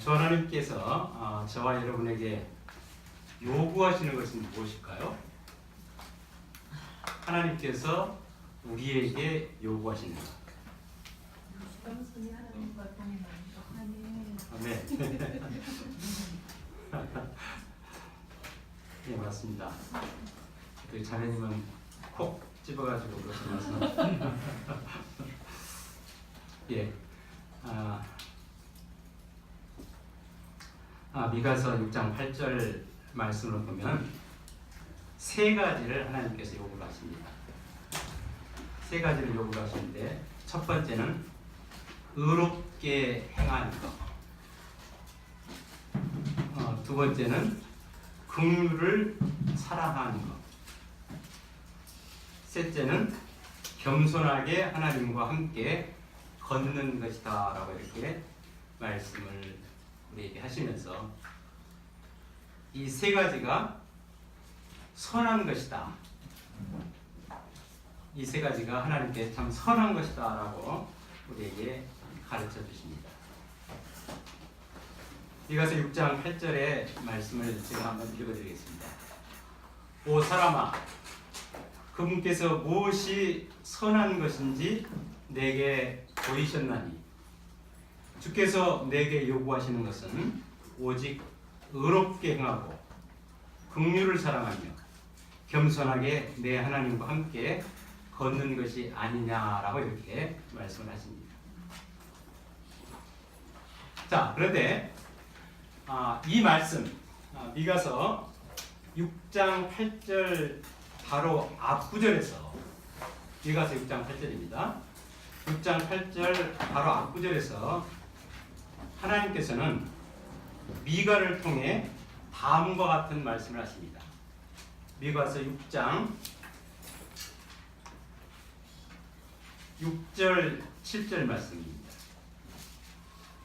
주 하나님께서 저와 여러분에게 요구하시는 것은 무엇일까요? 하나님께서 우리에게 요구하시는 것. 겸손히 하나님과 동행하는 것. 네. 네, 맞습니다. 그 자매님은 콕 집어가지고 그러시면서 예, 미가서 6장 8절 말씀을 보면 세 가지를 하나님께서 요구를 하십니다. 세 가지를 요구를 하시는데 첫 번째는 의롭게 행하는 것. 두 번째는 긍휼을 사랑하는 것. 셋째는 겸손하게 하나님과 함께 걷는 것이다 라고 이렇게 말씀을 우리에게 하시면서 이 세 가지가 선한 것이다. 이 세 가지가 하나님께 참 선한 것이다 라고 우리에게 가르쳐 주십니다. 미가서 6장 8절의 말씀을 제가 한번 읽어드리겠습니다. 오 사람아, 그분께서 무엇이 선한 것인지 내게 보이셨나니 주께서 내게 요구하시는 것은 오직 의롭게 행하고 긍휼을 사랑하며 겸손하게 내 하나님과 함께 걷는 것이 아니냐라고 이렇게 말씀을 하십니다. 자, 그런데 이 말씀 미가서 6장 8절 바로 앞구절에서 미가서 6장 8절입니다. 6장 8절 바로 앞구절에서 하나님께서는 미가를 통해 다음과 같은 말씀을 하십니다. 미가서 6장 6절 7절 말씀입니다.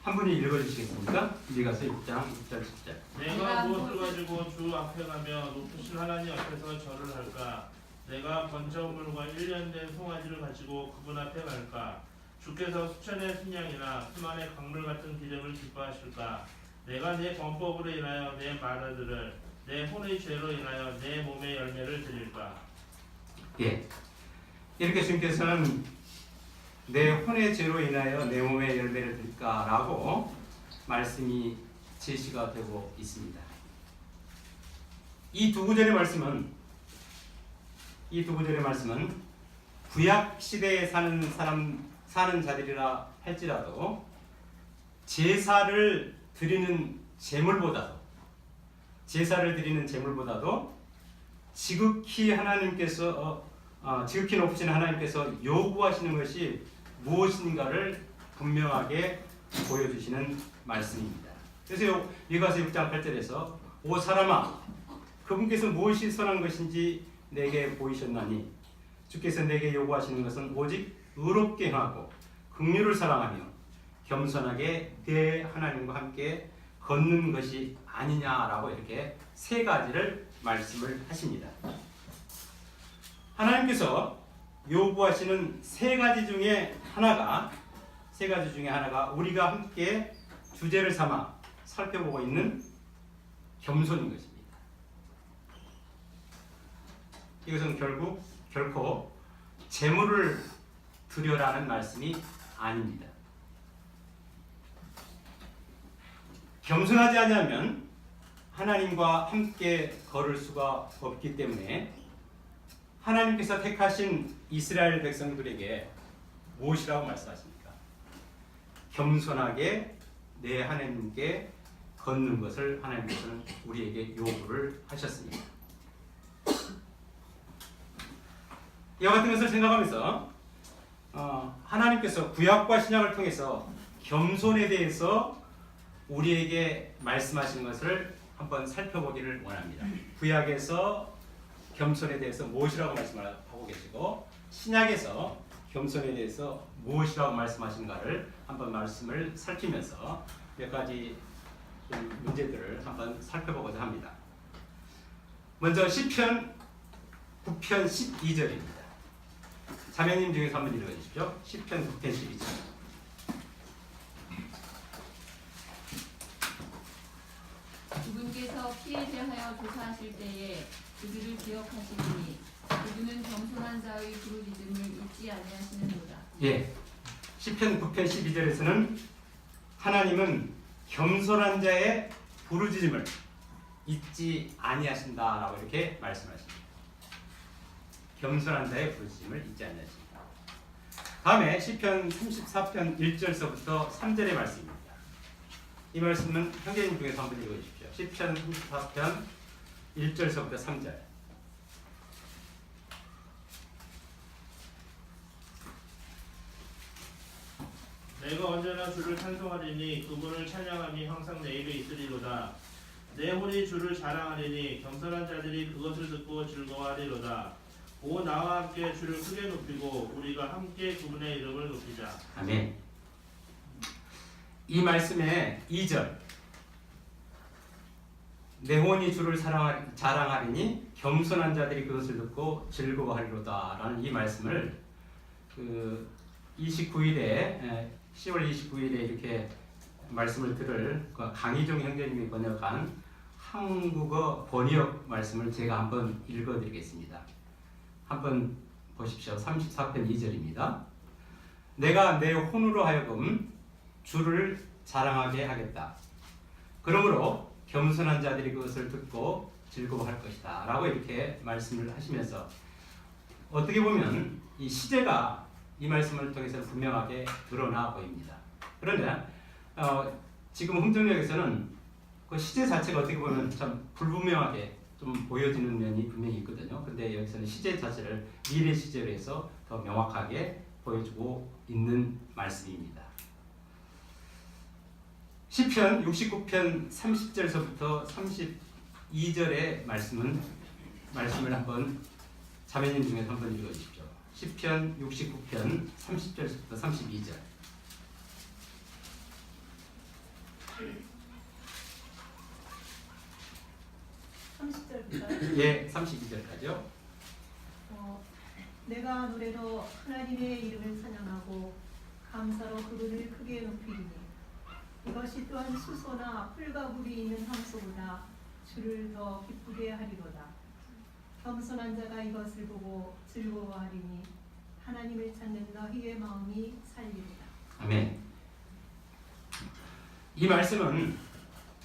한 분이 읽어주시겠습니까? 미가서 6장 6절 7절. 내가 무엇을 가지고 주 앞에 가며 높으신 하나님 앞에서 절을 할까? 내가 번제물과 1년 된 송아지를 가지고 그분 앞에 갈까? 주께서 수천의 순양이나 수만의 강물 같은 기름을 기뻐하실까? 내가 내 범법으로 인하여 내 마다들을 내 혼의 죄로 인하여 내 몸의 열매를 드릴까? 예, 이렇게 주님께서는 내 혼의 죄로 인하여 내 몸의 열매를 드릴까라고 말씀이 제시가 되고 있습니다. 이 두 구절의 말씀은 구약 시대에 사는 자들이라 할지라도 제사를 드리는 제물보다도 지극히 높으신 하나님께서 요구하시는 것이 무엇인가를 분명하게 보여주시는 말씀입니다. 그래서 미가서 6장 8절에서 오 사람아, 그분께서 무엇이 선한 것인지 내게 보이셨나니 주께서 내게 요구하시는 것은 오직 의롭게 행하고 긍휼을 사랑하며 겸손하게 내 하나님과 함께 걷는 것이 아니냐라고 이렇게 세 가지를 말씀을 하십니다. 하나님께서 요구하시는 세 가지 중에 하나가 우리가 함께 주제를 삼아 살펴보고 있는 겸손인 것입니다. 이것은 결코 재물을 드려라는 말씀이 아닙니다. 겸손하지 않으면 하나님과 함께 걸을 수가 없기 때문에 하나님께서 택하신 이스라엘 백성들에게 무엇이라고 말씀하십니까? 겸손하게 내 하나님께 걷는 것을 하나님께서는 우리에게 요구를 하셨습니다. 이와 같은 것을 생각하면서 하나님께서 구약과 신약을 통해서 겸손에 대해서 우리에게 말씀하시는 것을 한번 살펴보기를 원합니다. 구약에서 겸손에 대해서 무엇이라고 말씀하고 계시고 신약에서 겸손에 대해서 무엇이라고 말씀하시는가를 한번 말씀을 살피면서 몇 가지 문제들을 한번 살펴보고자 합니다. 먼저 시편 9편 12절입니다. 자매님 중에서 한번 읽어주십시오. 시편 9편 12절. 주께서 피에 대하여 조사하실 때에 그들을 기억하시리니 그들은 겸손한 자의 부르짖음을 잊지 아니하시는도다. 예. 시편 9편 12절에서는 하나님은 겸손한 자의 부르짖음을 잊지 아니하신다라고 이렇게 말씀하십니다. 겸손한 자의 부르짖음을 잊지 아니하신다. 다음에 시편 34편 1절서부터 3절의 말씀입니다. 이 말씀은 형제님 중에서 한번 읽어주십시오. 시편 34편 1절서부터 3절. 내가 언제나 주를 찬송하리니 그분을 찬양함이 항상 내 입에 있으리로다. 내 혼이 주를 자랑하리니 겸손한 자들이 그것을 듣고 즐거워하리로다. 오 나와 함께 주를 크게 높이고 우리가 함께 그분의 이름을 높이자. 아멘. 이 말씀의 2절. 내 혼이 주를 자랑하리니 겸손한 자들이 그것을 듣고 즐거워하리로다라는 이 말씀을 10월 29일에 이렇게 말씀을 들을 강희종 형제님이 번역한 한국어 번역 말씀을 제가 한번 읽어드리겠습니다. 한번 보십시오. 34편 2절입니다. 내가 내 혼으로 하여금 주를 자랑하게 하겠다. 그러므로 겸손한 자들이 그것을 듣고 즐거워할 것이다 라고 이렇게 말씀을 하시면서 어떻게 보면 이 시제가 이 말씀을 통해서 분명하게 드러나 보입니다. 그런데 지금 흥정역에서는 그 시제 자체가 어떻게 보면 참 불분명하게 좀 보여지는 면이 분명히 있거든요. 근데 여기서는 시제 자체를 미래 시제로 해서 더 명확하게 보여주고 있는 말씀입니다. 시편 69편 30절서부터 32절의 말씀을 한번 자매님 중에 한번 읽어주십시오. 시편 69편 30절부터 32절. 30절부터 예, 32절까지요. 내가 노래로 하나님의 이름을 찬양하고 감사로 그분을 크게 높이리니 이것이 또한 수소나 풀과 물이 있는 함소보다 주를 더 기쁘게 하리로다. 겸손한 자가 이것을 보고 즐거워하리니 하나님을 찾는 너희의 마음이 살리리라. 아멘. 이 말씀은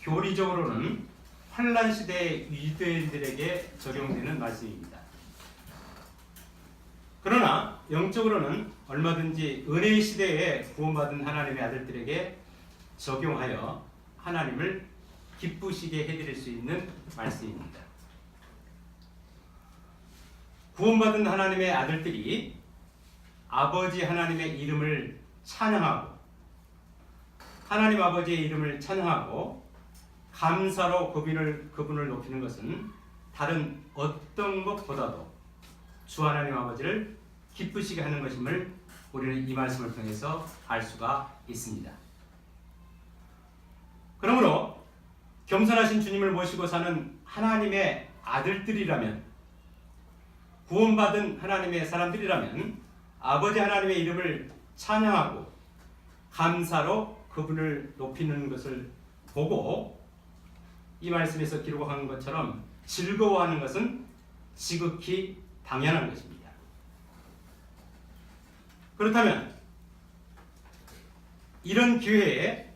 교리적으로는 환란 시대의 유대인들에게 적용되는 말씀입니다. 그러나 영적으로는 얼마든지 은혜의 시대에 구원받은 하나님의 아들들에게 적용하여 하나님을 기쁘시게 해드릴 수 있는 말씀입니다. 구원받은 하나님의 아들들이 아버지 하나님의 이름을 찬양하고 하나님 아버지의 이름을 찬양하고 감사로 그분을 높이는 것은 다른 어떤 것보다도 주 하나님 아버지를 기쁘시게 하는 것임을 우리는 이 말씀을 통해서 알 수가 있습니다. 그러므로 겸손하신 주님을 모시고 사는 하나님의 아들들이라면, 구원받은 하나님의 사람들이라면 아버지 하나님의 이름을 찬양하고 감사로 그분을 높이는 것을 보고 이 말씀에서 기록한 것처럼 즐거워하는 것은 지극히 당연한 것입니다. 그렇다면 이런 기회에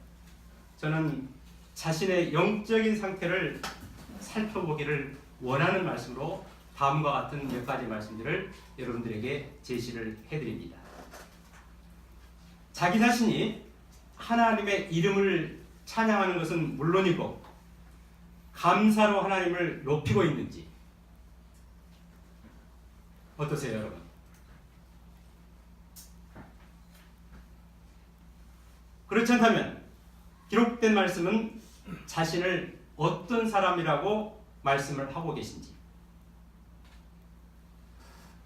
저는 자신의 영적인 상태를 살펴보기를 원하는 말씀으로 다음과 같은 몇 가지 말씀들을 여러분들에게 제시를 해드립니다. 자기 자신이 하나님의 이름을 찬양하는 것은 물론이고 감사로 하나님을 높이고 있는지 어떠세요, 여러분? 그렇지 않다면 기록된 말씀은 자신을 어떤 사람이라고 말씀을 하고 계신지,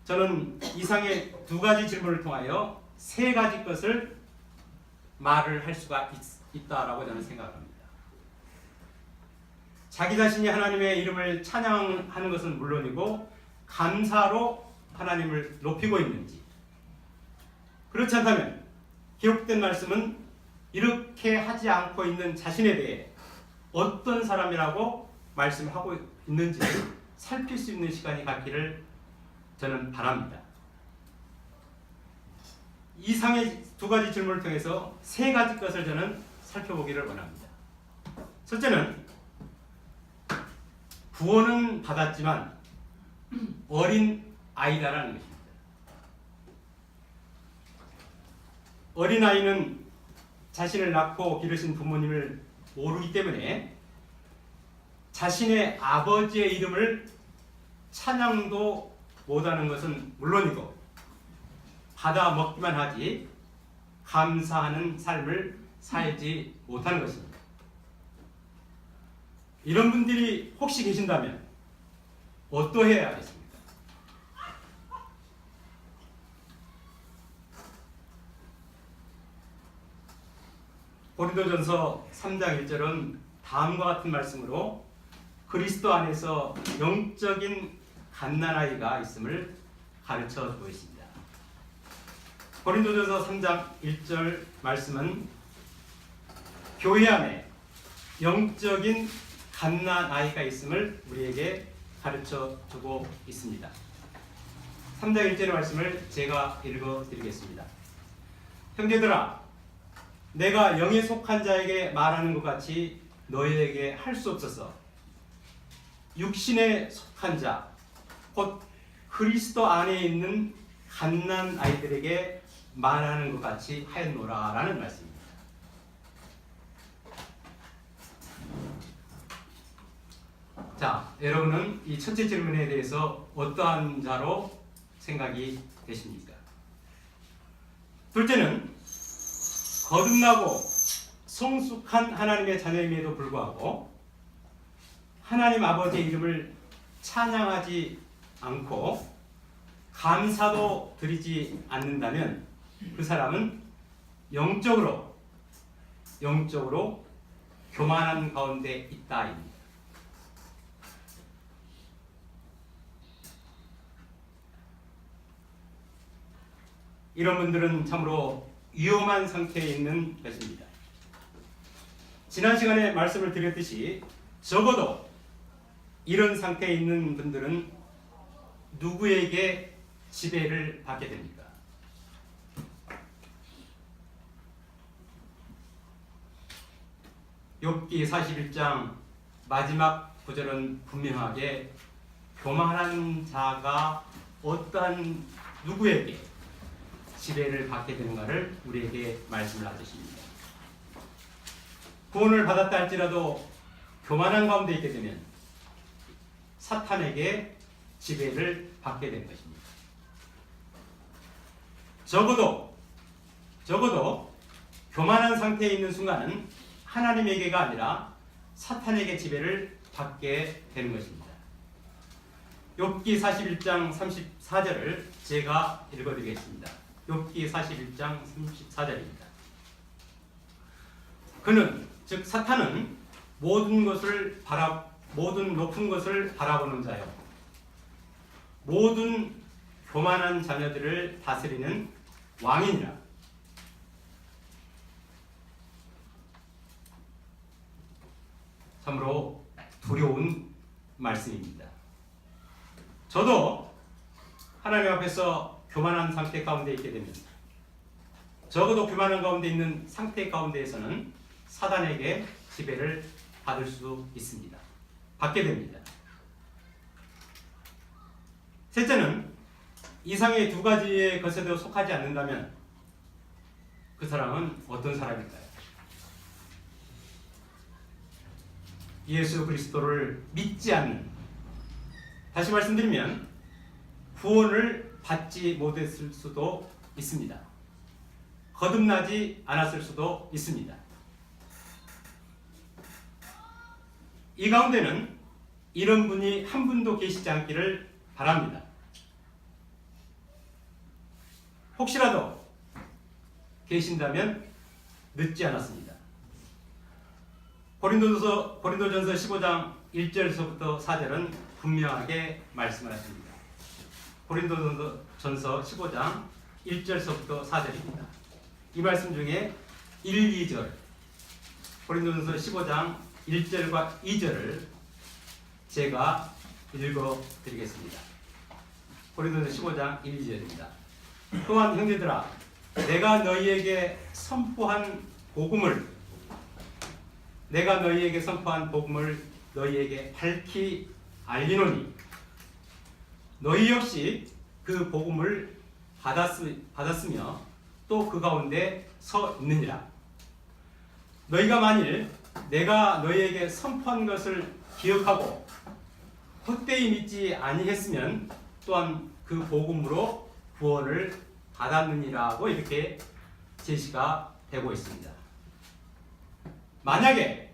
저는 이상의 두 가지 질문을 통하여 세 가지 것을 말을 할 수가 있다라고 저는 생각합니다. 자기 자신이 하나님의 이름을 찬양하는 것은 물론이고 감사로 하나님을 높이고 있는지, 그렇지 않다면 기록된 말씀은 이렇게 하지 않고 있는 자신에 대해 어떤 사람이라고 말씀을 하고 있는지 살필 수 있는 시간이 갖기를 저는 바랍니다. 이상의 두 가지 질문을 통해서 세 가지 것을 저는 살펴보기를 원합니다. 첫째는 구원은 받았지만 어린 아이다라는 것입니다. 어린 아이는 자신을 낳고 기르신 부모님을 모르기 때문에 자신의 아버지의 이름을 찬양도 못하는 것은 물론이고 받아 먹기만 하지 감사하는 삶을 살지 못하는 것입니다. 이런 분들이 혹시 계신다면 어떠해야 하겠습니까? 고린도전서 3장 1절은 다음과 같은 말씀으로 그리스도 안에서 영적인 갓난아이가 있음을 가르쳐 주고 있습니다. 고린도전서 3장 1절 말씀은 교회 안에 영적인 갓난아이가 있음을 우리에게 가르쳐 주고 있습니다. 3장 1절의 말씀을 제가 읽어드리겠습니다. 형제들아, 내가 영에 속한 자에게 말하는 것 같이 너희에게 할 수 없어서 육신에 속한 자, 곧 그리스도 안에 있는 갓난 아이들에게 말하는 것 같이 하였노라 라는 말씀입니다. 자, 여러분은 이 첫째 질문에 대해서 어떠한 자로 생각이 되십니까? 둘째는 거듭나고 성숙한 하나님의 자녀임에도 불구하고 하나님 아버지의 이름을 찬양하지 않고 감사도 드리지 않는다면 그 사람은 영적으로 교만한 가운데 있다입니다. 이런 분들은 참으로 위험한 상태에 있는 것입니다. 지난 시간에 말씀을 드렸듯이 적어도 이런 상태에 있는 분들은 누구에게 지배를 받게 됩니까? 욥기 41장 마지막 구절은 분명하게 교만한 자가 어떠한 누구에게 지배를 받게 되는가를 우리에게 말씀을 하십니다. 구원을 받았다 할지라도 교만한 가운데 있게 되면 사탄에게 지배를 받게 되는 것입니다. 적어도 교만한 상태에 있는 순간은 하나님에게가 아니라 사탄에게 지배를 받게 되는 것입니다. 욥기 41장 34절을 제가 읽어드리겠습니다. 욥기 41장 34절입니다. 그는 즉 사탄은 모든 높은 것을 바라보는 자요 모든 교만한 자녀들을 다스리는 왕이니라. 참으로 두려운 말씀입니다. 저도 하나님 앞에서 교만한 상태 가운데 있게 되면 적어도 교만한 가운데 있는 상태 가운데에서는 사단에게 지배를 받을 수 있습니다. 받게 됩니다. 셋째는 이상의 두 가지의 것에도 속하지 않는다면 그 사람은 어떤 사람일까요? 예수 그리스도를 믿지 않는, 다시 말씀드리면 구원을 받지 못했을 수도 있습니다. 거듭나지 않았을 수도 있습니다. 이 가운데는 이런 분이 한 분도 계시지 않기를 바랍니다. 혹시라도 계신다면 늦지 않았습니다. 고린도전서 15장 1절에서부터 4절은 분명하게 말씀을 하십니다. 고린도전서 15장 1절에서부터 4절입니다. 이 말씀 중에 1, 2절, 고린도전서 15장 1절과 2절을 제가 읽어드리겠습니다. 고린도서 15장 1, 2절입니다. 또한 형제들아, 내가 너희에게 선포한 복음을 너희에게 밝히 알리노니 너희 역시 그 복음을 받았으며 또 그 가운데 서 있느니라. 너희가 만일 내가 너희에게 선포한 것을 기억하고 헛되이 믿지 아니했으면 또한 그 복음으로 구원을 받았느니라고 이렇게 제시가 되고 있습니다. 만약에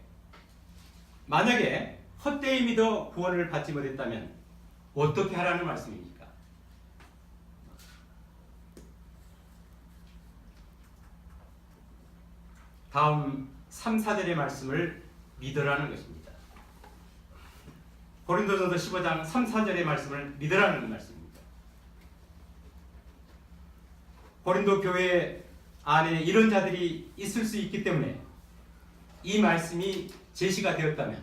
헛되이 믿어 구원을 받지 못했다면 어떻게 하라는 말씀입니까? 다음 3, 4절의 말씀을 믿으라는 것입니다. 고린도전서 15장 3, 4절의 말씀을 믿으라는 말씀입니다. 고린도 교회 안에 이런 자들이 있을 수 있기 때문에 이 말씀이 제시가 되었다면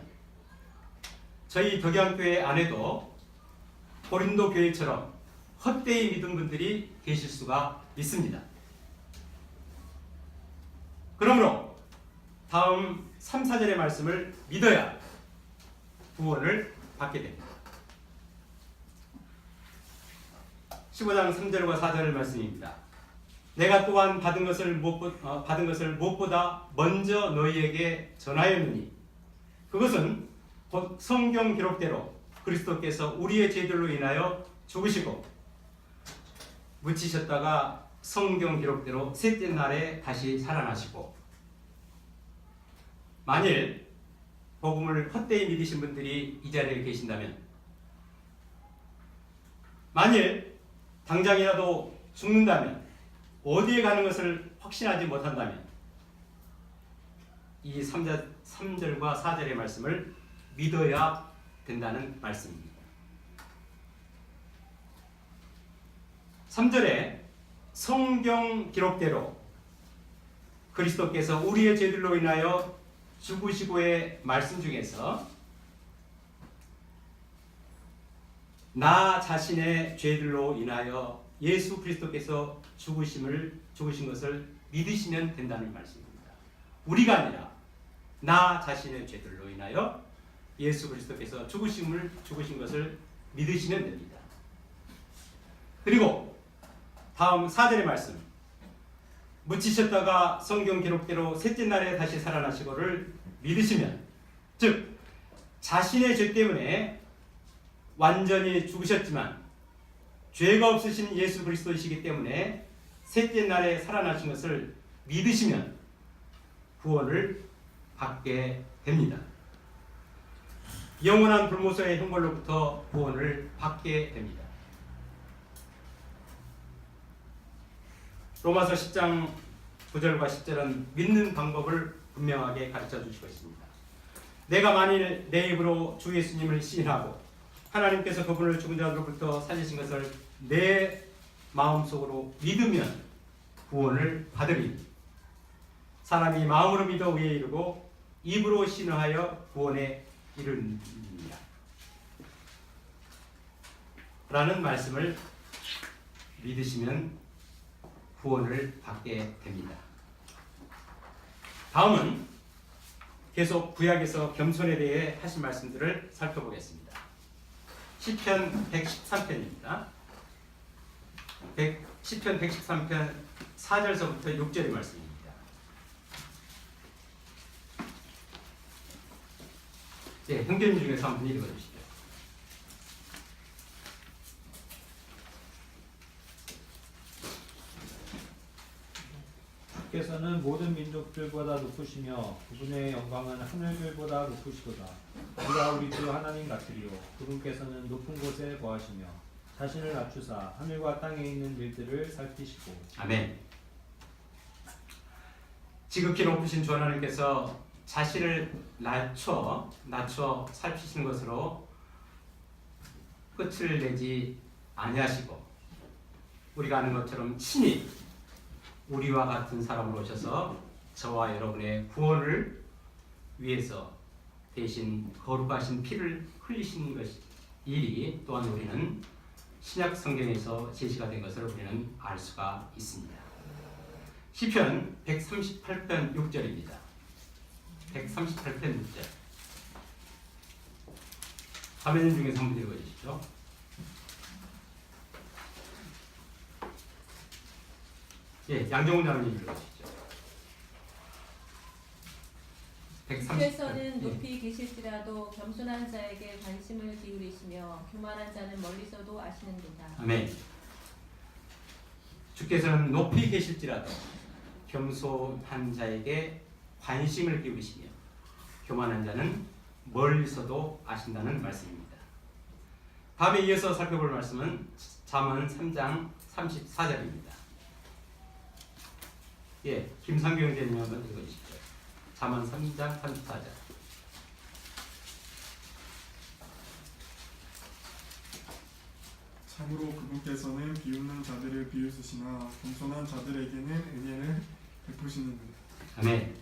저희 덕양교회 안에도 고린도 교회처럼 헛되이 믿은 분들이 계실 수가 있습니다. 그러므로 다음 3, 4절의 말씀을 믿어야 구원을 받게 됩니다. 15장 3절과 4절의 말씀입니다. 내가 또한 받은 것을 무엇보다 먼저 너희에게 전하였느니 그것은 곧 성경 기록대로 그리스도께서 우리의 죄들로 인하여 죽으시고 묻히셨다가 성경 기록대로 셋째 날에 다시 살아나시고, 만일 복음을 헛되이 믿으신 분들이 이 자리에 계신다면, 만일 당장이라도 죽는다면, 어디에 가는 것을 확신하지 못한다면 이 3절과 4절의 말씀을 믿어야 된다는 말씀입니다. 3절에 성경 기록대로 그리스도께서 우리의 죄들로 인하여 죽으시고의 말씀 중에서 나 자신의 죄들로 인하여 예수 그리스도께서 죽으신 것을 믿으시면 된다는 말씀입니다. 우리가 아니라 나 자신의 죄들로 인하여 예수 그리스도께서 죽으신 것을 믿으시면 됩니다. 그리고 다음 4절의 말씀, 묻히셨다가 성경 기록대로 셋째 날에 다시 살아나시고를 믿으시면, 즉 자신의 죄 때문에 완전히 죽으셨지만 죄가 없으신 예수 그리스도이시기 때문에 셋째 날에 살아나신 것을 믿으시면 구원을 받게 됩니다. 영원한 불모서의 형벌로부터 구원을 받게 됩니다. 로마서 10장 9절과 10절은 믿는 방법을 분명하게 가르쳐 주시고 있습니다. 내가 만일 내 입으로 주 예수님을 시인하고 하나님께서 그분을 죽은 자들로부터 살리신 것을 내 마음속으로 믿으면 구원을 받으리. 사람이 마음으로 믿어 의에 이르고 입으로 신뢰하여 구원에 이르느니라 라는 말씀을 믿으시면 구원을 받게 됩니다. 다음은 계속 구약에서 겸손에 대해 하신 말씀들을 살펴보겠습니다. 시편 113편입니다. 시편 113편 4절서부터 6절의 말씀입니다. 네, 형제님 중에서 한번 읽어주시죠. 주께서는 모든 민족들보다 높으시며 그분의 영광은 하늘들보다 높으시도다. 우리가 우리 주 하나님 같으리요. 그분께서는 높은 곳에 거하시며 자신을 낮추사 하늘과 땅에 있는 일들을 살피시고. 아멘. 지극히 높으신 주 하나님께서 자신을 낮춰 살피시는 것으로 끝을 내지 아니하시고, 우리가 아는 것처럼 친히 우리와 같은 사람으로 오셔서 저와 여러분의 구원을 위해서 대신 거룩하신 피를 흘리신 것 일이 또한 우리는 신약 성경에서 제시가 된 것을 우리는 알 수가 있습니다. 시편 138편 6절입니다. 138편 6절. 화면 중에서 한번 읽어주시죠. 예, 양정훈 장로님 읽어주시죠. 주께서는 높이 계실지라도 겸손한 자에게 관심을 기울이시며 교만한 자는 멀리서도 아시는도다. 아멘. 주께서는 높이 계실지라도 겸손한 자에게 관심을 기울이시며 교만한 자는 멀리서도 아신다는 말씀입니다. 다음에 이어서 살펴볼 말씀은 잠언 3장 34절입니다. 예, 김상규 형제님 한번 읽어주시죠. 잠언 3장 34절. 참으로 그분께서는 비웃는 자들을 비웃으시나 겸손한 자들에게는 은혜를 베푸시느니라. 아멘.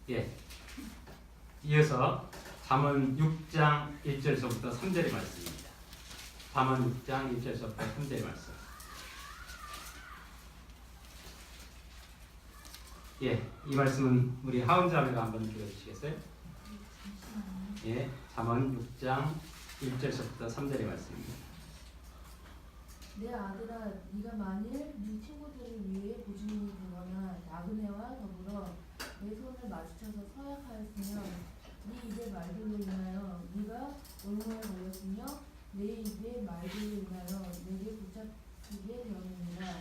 예. 이어서 잠언 6장 1절서부터 3절의 말씀입니다. 잠언 6장 1절서부터 3절의 말씀. 예, 이 말씀은 우리 하은 자매가 한번 읽어주시겠어요? 예, 잠언 6장 1절서부터 3절의 말씀입니다. 내 아들아, 네가 만일 네 친구들을 위해 보증인이 되거나 나그네와 더불어 내 손을 마주쳐서 서약하였으면 네 입의 말들로 인하여 네가 올무에 걸렸으며 내 입의 말들로 인하여 내게 붙잡히게 되었느니라.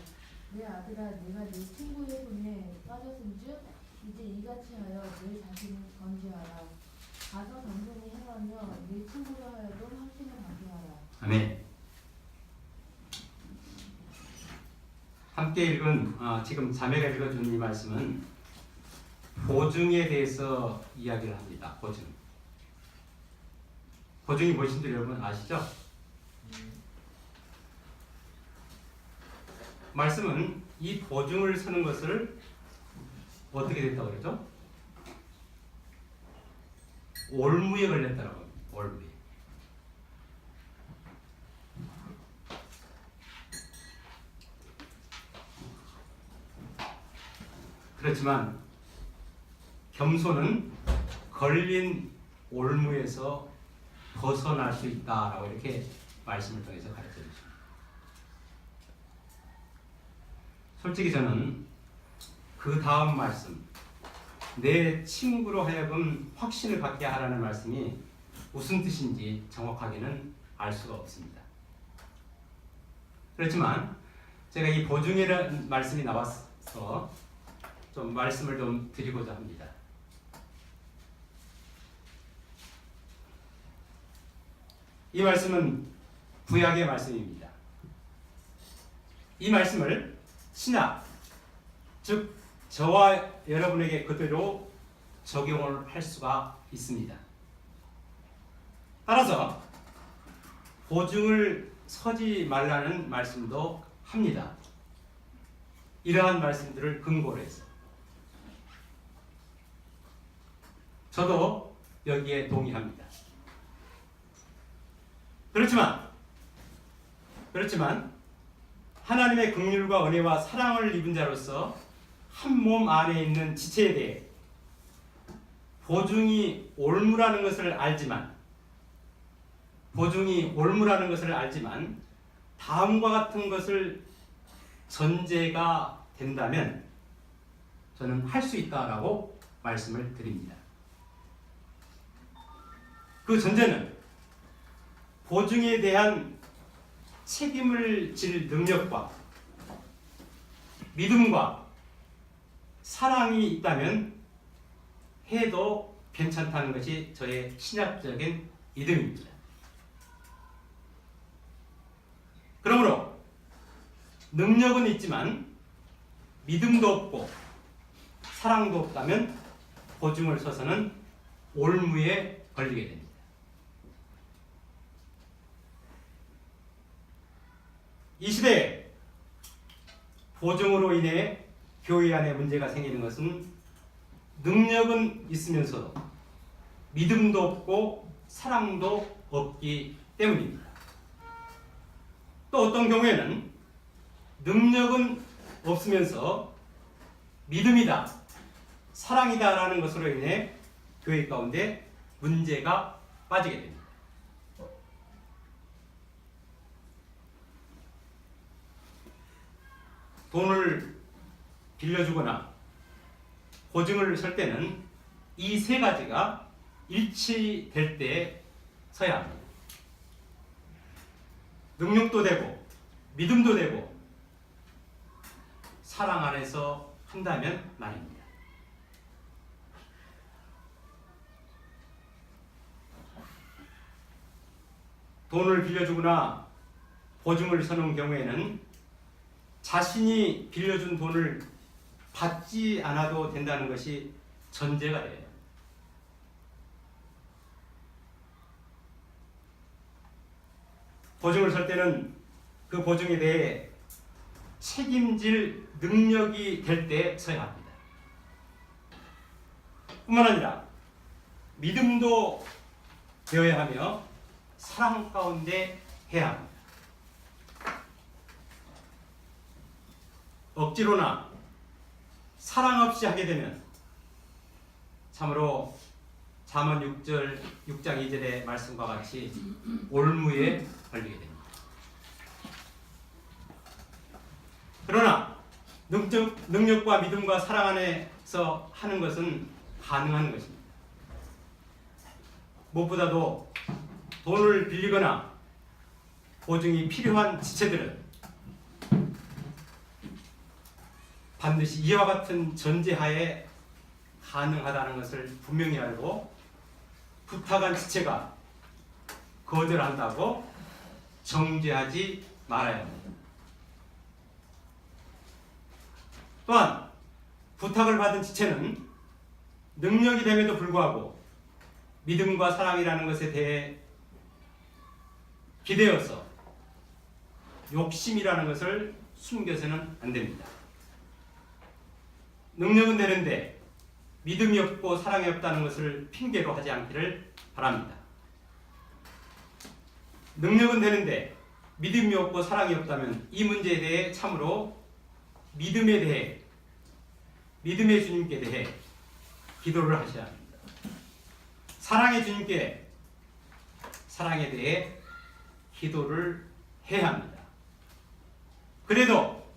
내 아들아, 내가 네 친구의 손에 빠졌은즉 이제 이같이 하여 내 자신을 건지하라. 가서 정성히 행하며 네 친구로 하여금 확신을 받게 하라. 아멘. 함께 읽은 지금 자매가 읽어준 이 말씀은 보증에 대해서 이야기를 합니다. 보증. 보증이 무엇인지 여러분 아시죠? 말씀은 이 보증을 서는 것을 어떻게 됐다고 그러죠? 올무에 걸렸다라고 합니다. 올무에. 그렇지만 겸손은 걸린 올무에서 벗어날 수 있다라고 이렇게 말씀을 통해서 가르쳐 주십니다. 솔직히 저는 그 다음 말씀, 내 친구로 하여금 확신을 갖게 하라는 말씀이 무슨 뜻인지 정확하게는 알 수가 없습니다. 그렇지만 제가 이 보증이라는 말씀이 나와서 좀 말씀을 좀 드리고자 합니다. 이 말씀은 구약의 말씀입니다. 이 말씀을 신약, 즉 저와 여러분에게 그대로 적용을 할 수가 있습니다. 따라서 보증을 서지 말라는 말씀도 합니다. 이러한 말씀들을 근거로 해서 저도 여기에 동의합니다. 그렇지만 하나님의 긍휼과 은혜와 사랑을 입은 자로서 한 몸 안에 있는 지체에 대해 보증이 올무라는 것을 알지만 다음과 같은 것을 전제가 된다면 저는 할 수 있다라고 말씀을 드립니다. 그 전제는 보증에 대한 책임을 질 능력과 믿음과 사랑이 있다면 해도 괜찮다는 것이 저의 신학적인 믿음입니다. 그러므로 능력은 있지만 믿음도 없고 사랑도 없다면 보증을 서서는 올무에 걸리게 됩니다. 이 시대에 보증으로 인해 교회 안에 문제가 생기는 것은 능력은 있으면서도 믿음도 없고 사랑도 없기 때문입니다. 또 어떤 경우에는 능력은 없으면서 믿음이다, 사랑이다라는 것으로 인해 교회 가운데 문제가 빠지게 됩니다. 돈을 빌려주거나 보증을 설 때는 이 세 가지가 일치될 때 서야 합니다. 능력도 되고 믿음도 되고 사랑 안에서 한다면 말입니다. 돈을 빌려주거나 보증을 서는 경우에는 자신이 빌려준 돈을 받지 않아도 된다는 것이 전제가 돼요. 보증을 설 때는 그 보증에 대해 책임질 능력이 될 때 서야 합니다. 뿐만 아니라 믿음도 되어야 하며 사랑 가운데 해야 합니다. 억지로나 사랑 없이 하게 되면 참으로 잠언 6장 2절의 말씀과 같이 올무에 걸리게 됩니다. 그러나 능력과 믿음과 사랑 안에서 하는 것은 가능한 것입니다. 무엇보다도 돈을 빌리거나 보증이 필요한 지체들은 반드시 이와 같은 전제하에 가능하다는 것을 분명히 알고 부탁한 지체가 거절한다고 정죄하지 말아야 합니다. 또한 부탁을 받은 지체는 능력이 됨에도 불구하고 믿음과 사랑이라는 것에 대해 기대어서 욕심이라는 것을 숨겨서는 안 됩니다. 능력은 되는데 믿음이 없고 사랑이 없다는 것을 핑계로 하지 않기를 바랍니다. 능력은 되는데 믿음이 없고 사랑이 없다면 이 문제에 대해 참으로 믿음에 대해, 믿음의 주님께 대해 기도를 하셔야 합니다. 사랑의 주님께 사랑에 대해 기도를 해야 합니다. 그래도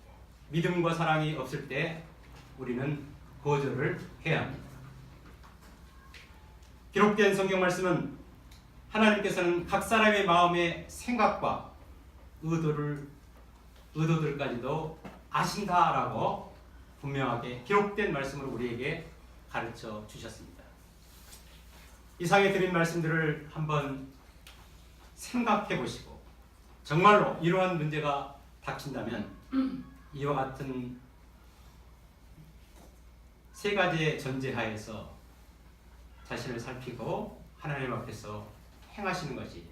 믿음과 사랑이 없을 때 우리는 거절을 해야 합니다. 기록된 성경 말씀은 하나님께서는 각 사람의 마음의 생각과 의도들까지도 아신다라고 분명하게 기록된 말씀을 우리에게 가르쳐 주셨습니다. 이상에 드린 말씀들을 한번 생각해 보시고 정말로 이러한 문제가 닥친다면 이와 같은 세 가지의 전제하에서 자신을 살피고 하나님 앞에서 행하시는 것이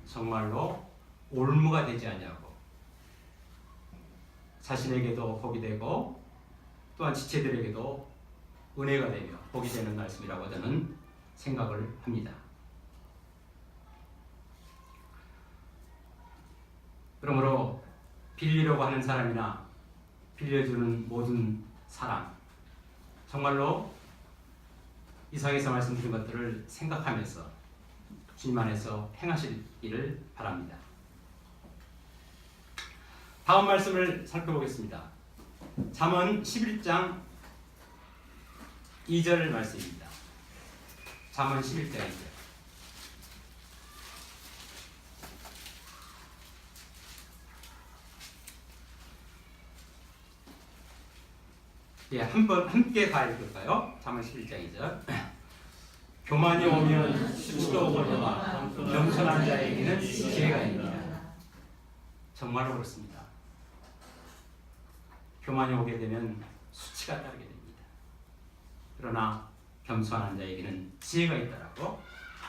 정말로 올무가 되지 아니하고 자신에게도 복이 되고 또한 지체들에게도 은혜가 되며 복이 되는 말씀이라고 저는 생각을 합니다. 그러므로 빌리려고 하는 사람이나 빌려주는 모든 사람, 정말로 이상에서 말씀드린 것들을 생각하면서 주님 안에서 행하시기를 바랍니다. 다음 말씀을 살펴보겠습니다. 잠언 11장 2절 말씀입니다. 잠언 11장 2절. 예, 함께 다 읽을까요? 잠언 11장 2절. 교만이 오면 수치도 오거니와 겸손한 자에게는 지혜가 있느니라. 정말로 그렇습니다. 교만이 오게 되면 수치가 따르게 됩니다. 그러나 겸손한 자에게는 지혜가 있다라고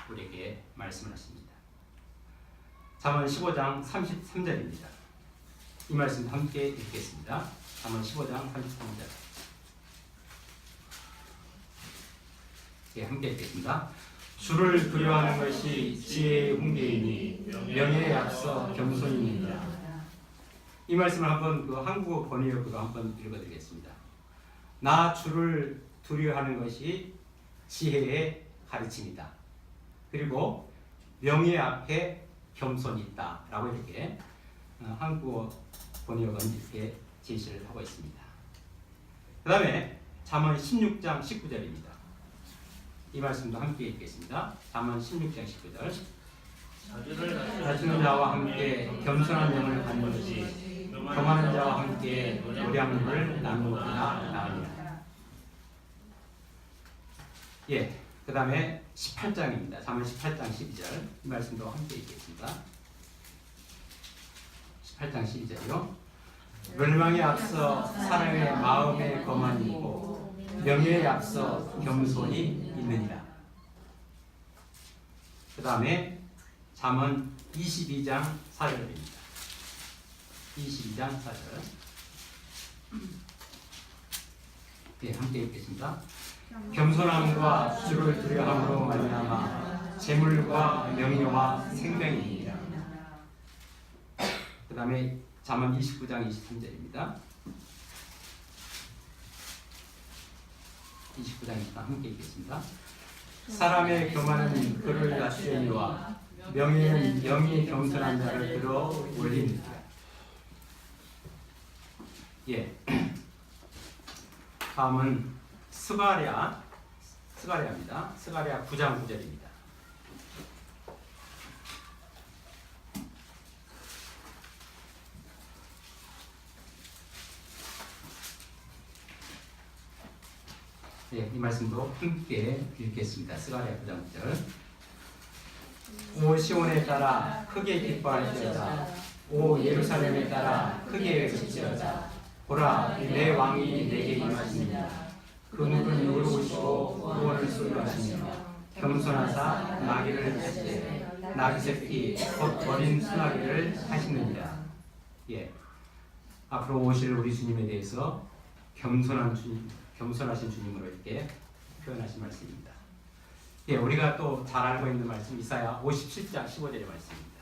우리에게 말씀을 하십니다. 잠언 15장 33절입니다. 이 말씀 함께 읽겠습니다. 잠언 15장 33절. 예, 함께 읽겠습니다. 주를 두려워하는 것이 지혜의 훈계이니 명예에 앞서 겸손입니다. 이 말씀을 한번 그 한국어 번역으로 한번 읽어드리겠습니다. 나 주를 두려워하는 것이 지혜의 가르침이다. 그리고 명예 앞에 겸손이 있다라고 이렇게 한국어 번역은 이렇게 제시를 하고 있습니다. 그 다음에 잠언 16장 19절입니다. 이 말씀도 함께 읽겠습니다. 잠언 16장 19절. 낮추는 자와 함께 겸손한 영을 갖는 것이 교만한 자와 함께 노량물을 나누는 것보다 나으니라. 예, 그 다음에 18장입니다. 잠언 18장 12절. 이 말씀도 함께 읽겠습니다. 18장 12절이요. 멸망에 앞서 사람의 마음에 거만이 있고 명예에 앞서 겸손이 있느니라. 그 다음에 잠언 22장 4절입니다. 22장 4절. 네, 함께 읽겠습니다. 겸손함과 주를 두려움으로 말미암아 재물과 명예와 생명이니라. 그 다음에 잠언 29장 23절입니다. 29장 23절 함께 읽겠습니다. 사람의 교만은 그를 낮추니와 명예는 영이 겸손한 자를 들어 올리느니라. 예. 다음은 스가랴입니다. 스가랴 9장 9절입니다. 네, 이 말씀도 함께 읽겠습니다. 스가랴 9장 9절. 오 시온에 따라 크게 기뻐할지어다. 오 예루살렘에 따라 크게 외칠지어다. 보라, 내 왕이 내게 임하시니라. 그 누구는 의로우시고 구원을 소유하시며 겸손하사 나귀를 하시되 나귀 새끼 곧 어린 수나귀를 하시느니라. 예, 앞으로 오실 우리 주님에 대해서 겸손하신 주님으로 이렇게 표현하신 말씀입니다. 예, 우리가 또 잘 알고 있는 말씀 이사야 57장 15절의 말씀입니다.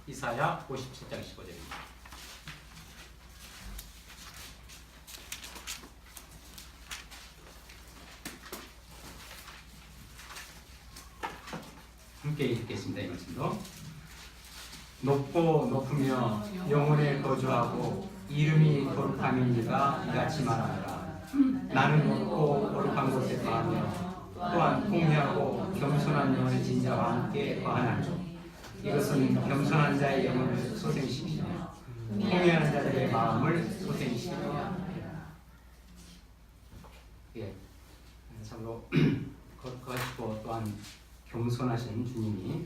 이사야 57장 15절입니다. 함께 읽겠습니다. 이 말씀도. 높고 높으며 영원에 거주하고 이름이 거룩함인 이가 이같이 말하노라. 나는 높고 거룩한 곳에 거하며 또한 통회하고 겸손한 영을 진 자와 함께 거하나니 이것은 겸손한 자의 영을 소생시키며 통회하는 자들의 마음을 소생시키며. 예, 참으로 거룩하시고 또한 겸손하신 주님이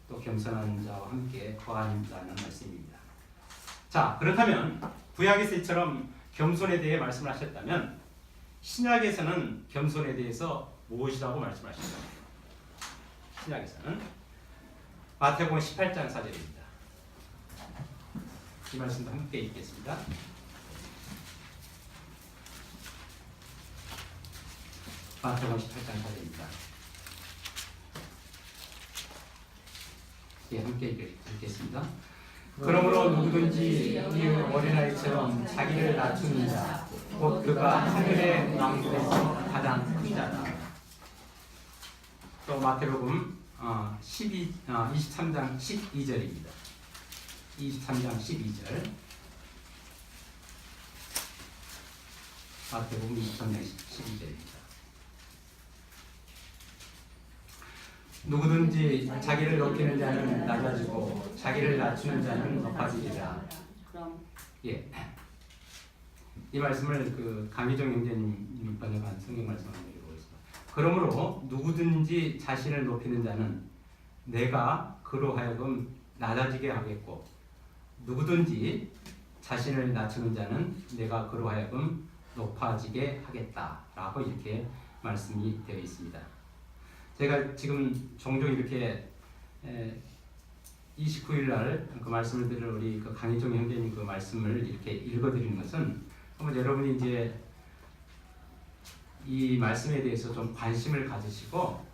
또 겸손한 자와 함께 거한다는 말씀입니다. 자, 그렇다면 구약에서 이처럼 겸손에 대해 말씀을 하셨다면 신약에서는 겸손에 대해서 무엇이라고 말씀하실까요? 신약에서는 마태복음 18장 4절입니다. 이 말씀도 함께 읽겠습니다. 마태복음 18장 4절입니다. 예, 함께 읽겠습니다. 그러므로 누구든지 이 어린아이처럼 자기를 낮추는 자, 곧 그가 하늘의 왕국에서 가장 큰 자다. 또 마태복음 23장 12절입니다. 23장 12절. 마태복음 23장 12절입니다. 누구든지 자기를 높이는 자는 낮아지고 자기를 낮추는 자는 높아지리라. 예, 이 말씀을 그 강희정 형제님이 번역한 성경 말씀을 읽고 있습니다. 그러므로 누구든지 자신을 높이는 자는 내가 그로 하여금 낮아지게 하겠고 누구든지 자신을 낮추는 자는 내가 그로 하여금 높아지게 하겠다라고 이렇게 말씀이 되어 있습니다. 제가 지금 종종 이렇게 29일 날 그 말씀을 들을 우리 그 강희종 형제님 그 말씀을 이렇게 읽어드리는 것은 한번 여러분이 이제 이 말씀에 대해서 좀 관심을 가지시고,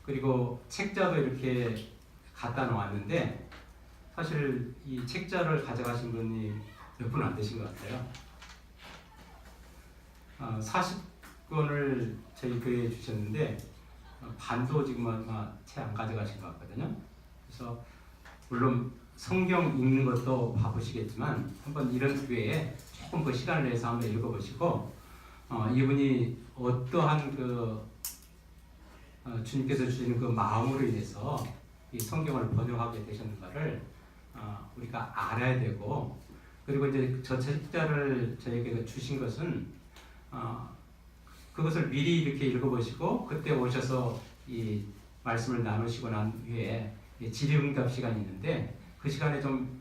그리고 책자도 이렇게 갖다 놓았는데 사실 이 책자를 가져가신 분이 몇 분 안 되신 것 같아요. 40권을 저희 교회에 주셨는데 반도 지금 아마 채 안 가져가신 것 같거든요. 그래서 물론 성경 읽는 것도 바쁘시겠지만 한번 이런 기회에 조금 그 시간을 내서 한번 읽어보시고, 이분이 어떠한 주님께서 주시는 그 마음으로 인해서 이 성경을 번역하게 되셨는가를 우리가 알아야 되고, 그리고 이제 저 책자를 저에게 주신 것은 그것을 미리 이렇게 읽어보시고 그때 오셔서 이 말씀을 나누시고 난 후에 질의응답 시간이 있는데 그 시간에 좀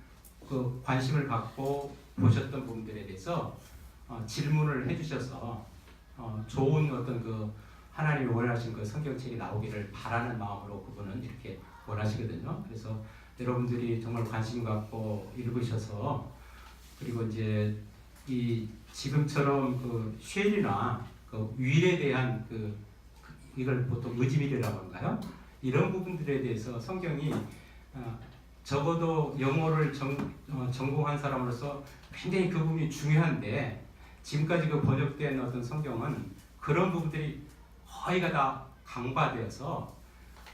그 관심을 갖고 보셨던 부분들에 대해서 질문을 해주셔서 좋은 어떤 그 하나님이 원하신 그 성경책이 나오기를 바라는 마음으로 그분은 이렇게 원하시거든요. 그래서 여러분들이 정말 관심 갖고 읽으셔서, 그리고 이제 이 지금처럼 그 쉐일이나 그 윌에 대한 이걸 보통 의지밀이라고 할까요? 이런 부분들에 대해서 성경이 적어도 영어를 전공한 사람으로서 굉장히 그 부분이 중요한데, 지금까지 그 번역된 어떤 성경은 그런 부분들이 거의가 다 강화되어서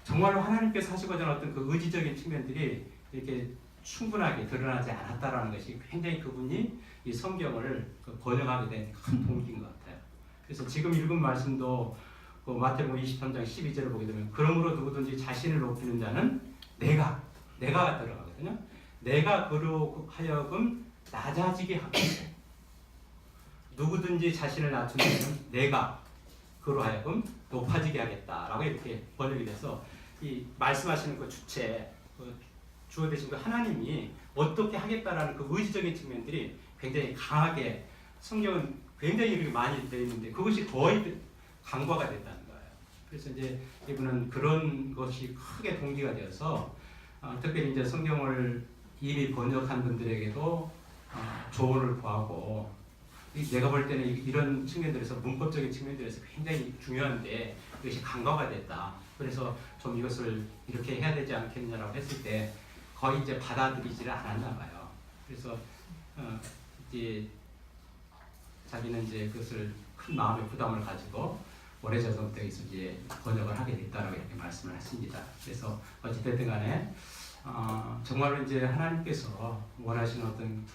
정말로 하나님께서 하시고자 하는 어떤 그 의지적인 측면들이 이렇게 충분하게 드러나지 않았다라는 것이 굉장히 그분이 이 성경을 번역하게 된 큰 동기인 것 같아요. 그래서 지금 읽은 말씀도 그 마태복음 23장 12절을 보게 되면, 그러므로 누구든지 자신을 높이는 자는 내가 들어가거든요. 내가 그로 하여금 낮아지게 하고, 누구든지 자신을 낮추는 자는 내가 그로 하여금 높아지게 하겠다라고 이렇게 번역이 돼서, 이 말씀하시는 그 주체, 주어 되신 그 하나님이 어떻게 하겠다라는 그 의지적인 측면들이 굉장히 강하게 성경은 굉장히 이렇게 많이 되어 있는데 그것이 거의 강화가 됐다는 거예요. 그래서 이제 이분은 그런 것이 크게 동기가 되어서 특별히 이제 성경을 이미 번역한 분들에게도 조언을 구하고, 내가 볼 때는 이런 측면들에서 문법적인 측면들에서 굉장히 중요한데 이것이 강화가 됐다. 그래서 좀 이것을 이렇게 해야 되지 않겠냐라고 했을 때 거의 이제 받아들이지를 않았나 봐요. 그래서 이제 자기는 이제 그것을 큰 마음의 부담을 가지고 오래전부터 이제 번역을 하게 됐다라고 이렇게 말씀을 하십니다. 그래서 어찌됐든 간에 정말로 이제 하나님께서 원하시는 어떤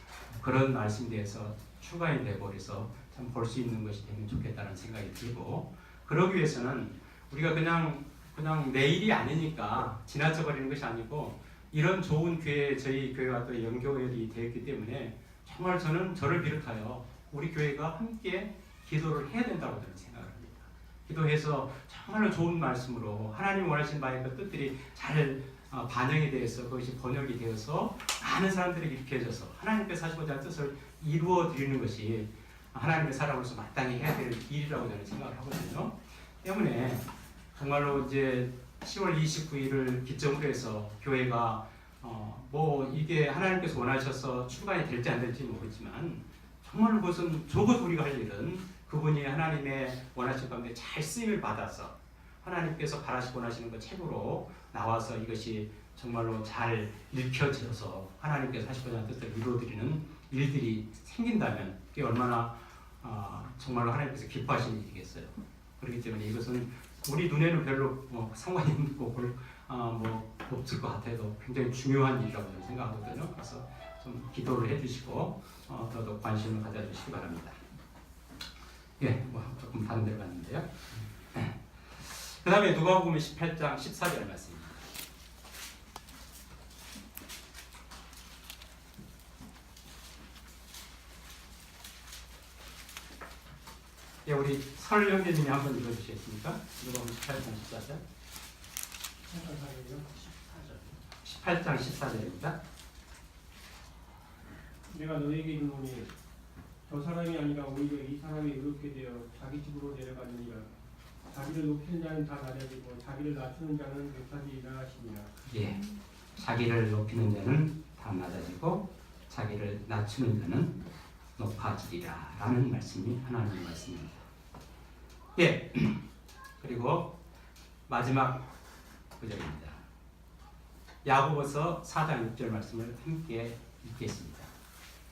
그런 말씀에 대해서 추가이 되고, 그래서 참 볼 수 있는 것이 되면 좋겠다는 생각이 들고, 그러기 위해서는 우리가 그냥 내일이 아니니까 지나쳐 버리는 것이 아니고, 이런 좋은 교회, 저희 교회와 또 연결이 되어 있기 때문에 정말 저는 저를 비롯하여 우리 교회가 함께 기도를 해야 된다고 저는 생각을 합니다. 기도해서 정말로 좋은 말씀으로 하나님 원하시는 바의 그 뜻들이 잘 반영이 되어서 그것이 번역이 되어서 많은 사람들이 일으켜져서 하나님께서 하시고자 하는 뜻을 이루어 드리는 것이 하나님의 사람으로서 마땅히 해야 될 일이라고 저는 생각을 하거든요. 때문에 정말로 이제 10월 29일을 기점으로 해서 교회가 뭐 이게 하나님께서 원하셔서 출간이 될지 안 될지 모르지만 정말로 그것은 적어도 우리가 할 일은 그분이 하나님의 원하신 가운데 잘 쓰임을 받아서 하나님께서 바라시고 원하시는 것 책으로 나와서 이것이 정말로 잘 읽혀져서 하나님께서 하시고자 하는 뜻을 이루어드리는 일들이 생긴다면 그게 얼마나 정말로 하나님께서 기뻐하시는 일이겠어요. 그렇기 때문에 이것은 우리 눈에는 별로 상관이 없고 뭐 없을 것 같아도 굉장히 중요한 일이라고 저는 생각하거든요. 그래서 좀 기도를 해주시고 더더 관심을 가져주시기 바랍니다. 예, 뭐 조금 다른 데로 갔는데요. 그 다음에 누가복음 18장 14절 말씀입니다. 예, 우리 설 형제님이 한번 읽어주시겠습니까? 누가복음 18장 14절. 18장 14절입니다. 내가 너에게 이르노니 저 사람이 아니라 오히려 이 사람이 의롭게 되어 자기 집으로 내려가느니라. 자기를 높이는 자는 다 낮아지고 자기를 낮추는 자는 높아지리라 하시니라. 예, 자기를 높이는 자는 다 낮아지고 자기를 낮추는 자는 높아지리라 라는 말씀이 하나님의 말씀입니다. 예. 그리고 마지막 구절입니다. 야고보서 4장 6절 말씀을 함께 읽겠습니다.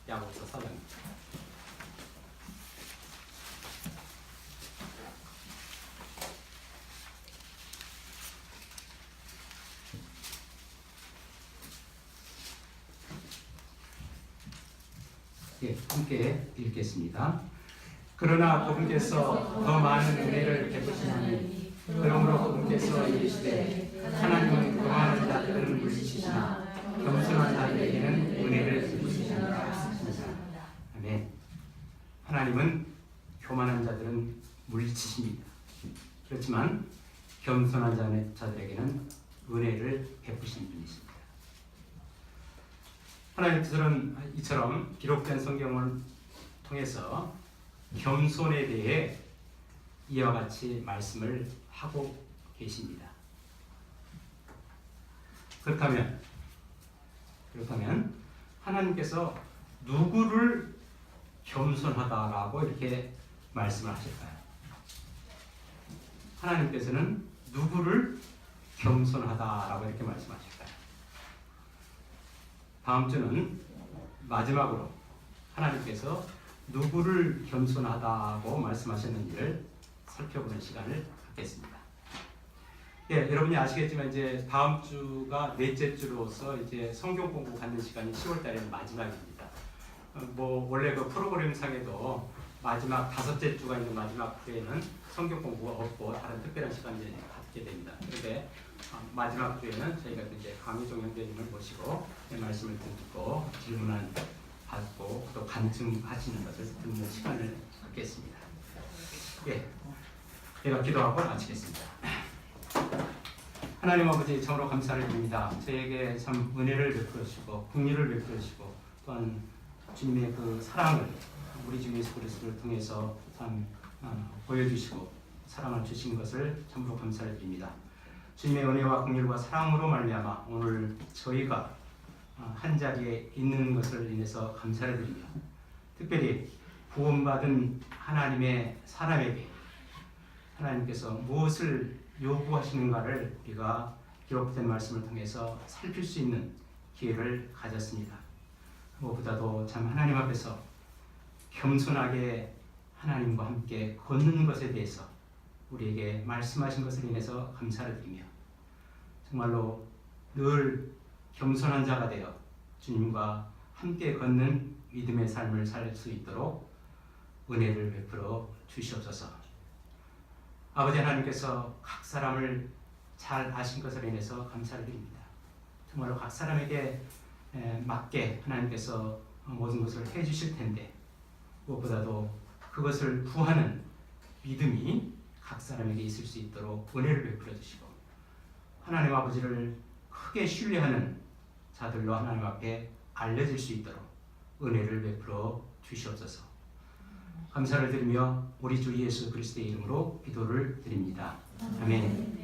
야고보서 4장 6절. 예, 함께 읽겠습니다. 그러나 그분께서 더 많은 은혜를 베푸시나니 그러므로 그분께서 이르시되 하나님은 교만한 자들을 물리치시나 겸손한 자들에게는 은혜를 베푸시니라. 아멘. 하나님은 교만한 자들은 물리치십니다. 그렇지만 겸손한 자들에게는 은혜를 베푸시는 분이십니다. 하나님께서는 이처럼 기록된 성경을 통해서 겸손에 대해 이와 같이 말씀을 하고 계십니다. 그렇다면 하나님께서 누구를 겸손하다라고 이렇게 말씀을 하실까요? 하나님께서는 누구를 겸손하다라고 이렇게 말씀하실까요? 다음 주는 마지막으로 하나님께서 누구를 겸손하다고 말씀하셨는지를 살펴보는 시간을 갖겠습니다. 예, 여러분이 아시겠지만 이제 다음 주가 넷째 주로서 이제 성경 공부 갖는 시간이 10월 달에는 마지막입니다. 원래 그 프로그램 상에도 마지막 5째 주가 있는 마지막 주에는 성경 공부가 없고 다른 특별한 시간을 갖게 됩니다. 그런데 마지막 주에는 저희가 이제 강희종 형제님을 모시고 말씀을 듣고 질문을 받고 또 간증하시는 것을 듣는 시간을 갖겠습니다. 예, 제가 기도하고 마치겠습니다. 하나님 아버지 참으로 감사를 드립니다. 저에게 참 은혜를 베풀어 주시고 긍휼을 베풀어 주시고 또한 주님의 그 사랑을 우리 주 예수 그리스도를 통해서 참 보여주시고 사랑을 주신 것을 참으로 감사를 드립니다. 주님의 은혜와 긍휼과 사랑으로 말미암아 오늘 저희가 한 자리에 있는 것을 인해서 감사를 드리며 특별히 구원받은 하나님의 사람에게 하나님께서 무엇을 요구하시는가를 우리가 기록된 말씀을 통해서 살필 수 있는 기회를 가졌습니다. 무엇보다도 참 하나님 앞에서 겸손하게 하나님과 함께 걷는 것에 대해서 우리에게 말씀하신 것을 인해서 감사를 드리며 정말로 늘 겸손한 자가 되어 주님과 함께 걷는 믿음의 삶을 살 수 있도록 은혜를 베풀어 주시옵소서. 아버지 하나님께서 각 사람을 잘 아신 것을 인해서 감사를 드립니다. 정말로 각 사람에게 맞게 하나님께서 모든 것을 해주실 텐데 무엇보다도 그것을 구하는 믿음이 각 사람에게 있을 수 있도록 은혜를 베풀어 주시고 하나님 아버지를 크게 신뢰하는 자들로 하나님 앞에 알려질 수 있도록 은혜를 베풀어 주시옵소서. 감사를 드리며 우리 주 예수 그리스도의 이름으로 기도를 드립니다. 아멘.